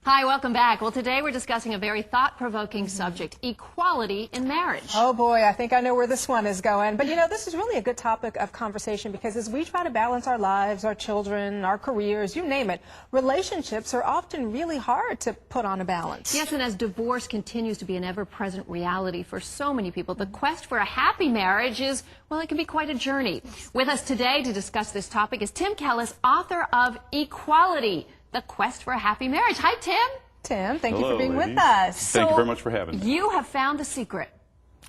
Hi, welcome back. Well, today we're discussing a very thought-provoking subject, equality in marriage. Oh boy, I think I know where this one is going. But you know, this is really a good topic of conversation because as we try to balance our lives, our children, our careers, you name it, relationships are often really hard to put on a balance. Yes, and as divorce continues to be an ever-present reality for so many people, the quest for a happy marriage is, well, it can be quite a journey. With us today to discuss this topic is Tim Kellis, author of Equality, The Quest for a Happy Marriage. Hi, Tim. Tim, thank Hello, you for being ladies. with us. Thank you very much for having me. You have found the secret.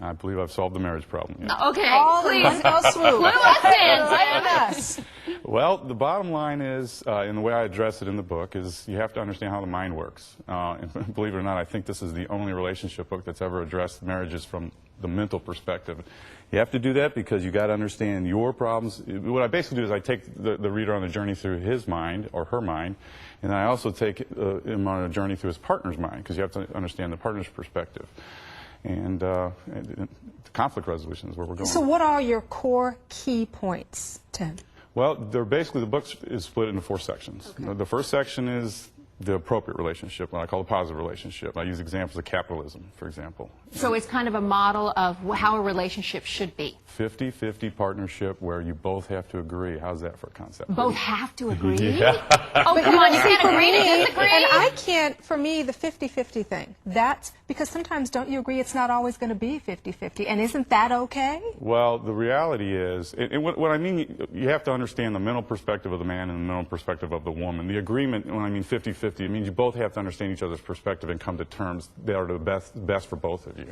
I believe I've solved the marriage problem. Yeah. Okay, All in please. one fell swoop. Clue us in, Right Tim. us. Well, the bottom line is, and the way I address it in the book, is you have to understand how the mind works. And believe it or not, I think this is the only relationship book that's ever addressed marriages from the mental perspective. You have to do that because you got to understand your problems. What I basically do is I take the reader on a journey through his mind or her mind, and I also take him on a journey through his partner's mind because you have to understand the partner's perspective. And conflict resolution is where we're going. So what are your core key points, Tim? Well, they're basically, the book is split into 4 sections. Okay. The first section is the appropriate relationship, what I call a positive relationship. I use examples of capitalism, for example. So it's kind of a model of how a relationship should be. 50-50 partnership where you both have to agree. How's that for a concept? Both have to agree? Yeah. Oh, come on, you can't agree to disagree? And I can't, for me, the 50-50 thing, that's because sometimes don't you agree it's not always going to be 50-50, and isn't that okay? Well, the reality is, and what I mean, you have to understand the mental perspective of the man and the mental perspective of the woman. The agreement, when I mean 50-50, it means you both have to understand each other's perspective and come to terms that are the best for both of you.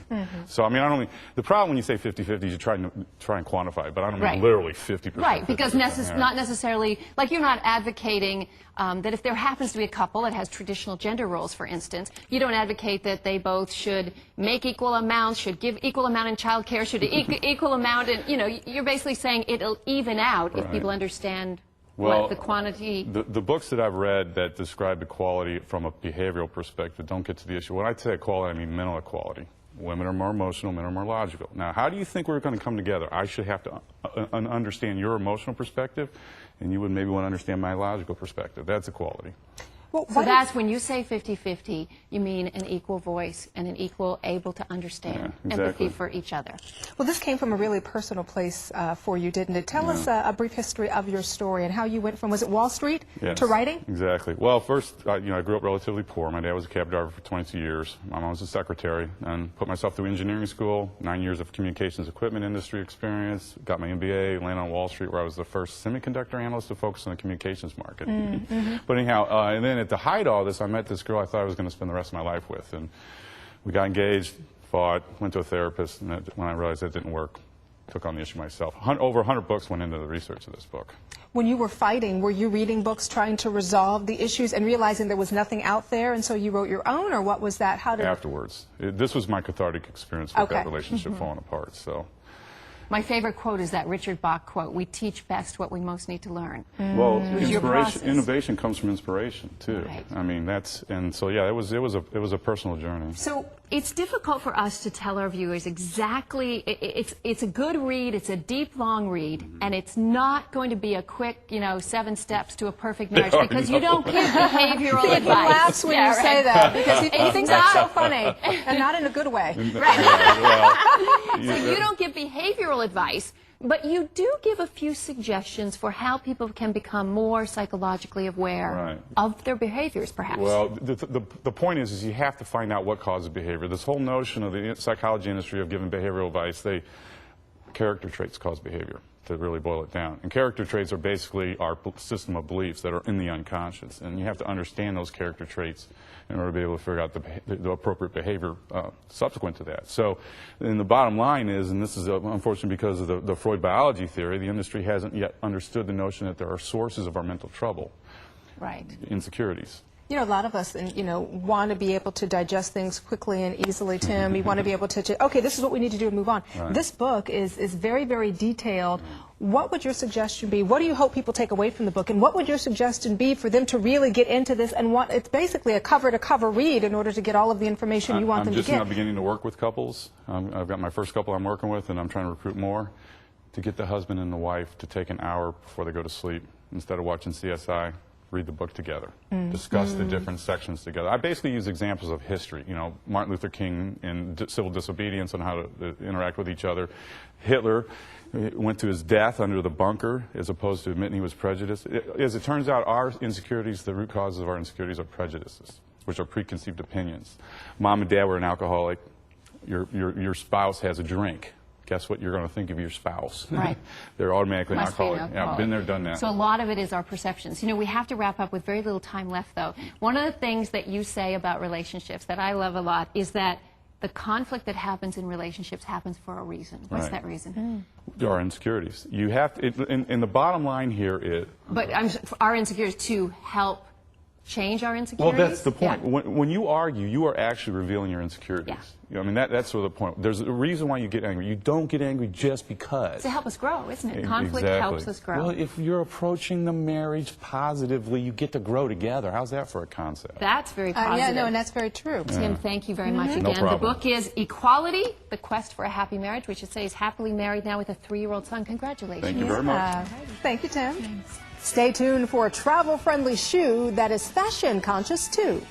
So, I mean, I don't mean, the problem when you say 50-50 is you try and quantify it, but I don't mean literally 50%. Right, because not necessarily, like you're not advocating that if there happens to be a couple that has traditional gender roles, for instance, you don't advocate that they both should make equal amounts, should give equal amount in child care, should equal amount in, you know, you're basically saying it'll even out if people understand what the quantity. The books that I've read that describe equality from a behavioral perspective don't get to the issue. When I say equality, I mean mental equality. Women are more emotional, men are more logical. Now, how do you think we're going to come together? I should have to understand your emotional perspective, and you would maybe want to understand my logical perspective. That's equality. Well, So that's when you say 50-50, you mean an equal voice and an equal able to understand empathy for each other. Well, this came from a really personal place for you, didn't it? Tell us a brief history of your story and how you went from, was it Wall Street to writing? Exactly. Well, first, I grew up relatively poor. My dad was a cab driver for 22 years. My mom was a secretary, and put myself through engineering school, 9 years of communications equipment industry experience, got my MBA, landed on Wall Street where I was the first semiconductor analyst to focus on the communications market. But anyhow, and then at the height of all this, I met this girl I thought I was going to spend the rest of my life with, and we got engaged, fought, went to a therapist, and when I realized that didn't work, took on the issue myself. Over 100 books went into the research of this book. When you were fighting, were you reading books trying to resolve the issues and realizing there was nothing out there, and so you wrote your own, or what was that? How did Afterwards. This was my cathartic experience with that relationship falling apart. So. My favorite quote is that Richard Bach quote, "We teach best what we most need to learn." Well, innovation comes from inspiration too. Right. I mean, so yeah, it was a personal journey. So it's difficult for us to tell our viewers exactly. It's a good read. It's a deep, long read, and it's not going to be a quick, 7 steps to a perfect marriage because you don't give behavioral advice. He laughs when you say that because he thinks that's so funny, and not in a good way. Right. So you don't give behavioral advice, but you do give a few suggestions for how people can become more psychologically aware of their behaviors, perhaps. Well, the point is you have to find out what causes behavior. This whole notion of the psychology industry of giving behavioral advice, character traits cause behavior, to really boil it down. And character traits are basically our system of beliefs that are in the unconscious. And you have to understand those character traits in order to be able to figure out the appropriate behavior subsequent to that. So, and the bottom line is, and this is unfortunately because of the Freud biology theory, the industry hasn't yet understood the notion that there are sources of our mental trouble. Right. Insecurities. You know, a lot of us, want to be able to digest things quickly and easily, Tim. We want to be able to, okay, this is what we need to do and move on. Right. This book is very, very detailed. What would your suggestion be? What do you hope people take away from the book? And what would your suggestion be for them to really get into this and it's basically a cover-to-cover read in order to get all of the information you want them to get? I'm just now beginning to work with couples. I've got my first couple I'm working with, and I'm trying to recruit more to get the husband and the wife to take an hour before they go to sleep. Instead of watching CSI, read the book together, discuss the different sections together. I basically use examples of history, you know, Martin Luther King and civil disobedience and how to interact with each other. Hitler went to his death under the bunker as opposed to admitting he was prejudiced. As it turns out, our insecurities, the root causes of our insecurities are prejudices, which are preconceived opinions. Mom and dad were an alcoholic. Your spouse has a drink. Guess what you're going to think of your spouse? Right. They're automatically an Must be an alcoholic. Yeah, alcoholic. been there, done that. So a lot of it is our perceptions. You know, we have to wrap up with very little time left, though. One of the things that you say about relationships that I love a lot is that the conflict that happens in relationships happens for a reason. What's Right. that reason? There are insecurities. You have to, and the bottom line here is... But our insecurities to help change our Well, insecurities? that's the point. Yeah. When you argue, you are actually revealing your insecurities. Yeah. You know, I mean, that's sort of the point. There's a reason why you get angry. You don't get angry just because. To help us grow, isn't it? Conflict Exactly. helps us grow. Well, if you're approaching the marriage positively, you get to grow together. How's that for a concept? That's very positive. Yeah, no, and that's very true. Tim, thank you very much again. No The problem. book is Equality, The Quest for a Happy Marriage, which it says happily married now with a 3-year-old son. Congratulations. Thank you very much. Thank you, Tim. Stay tuned for a travel-friendly shoe that is fashion conscious too.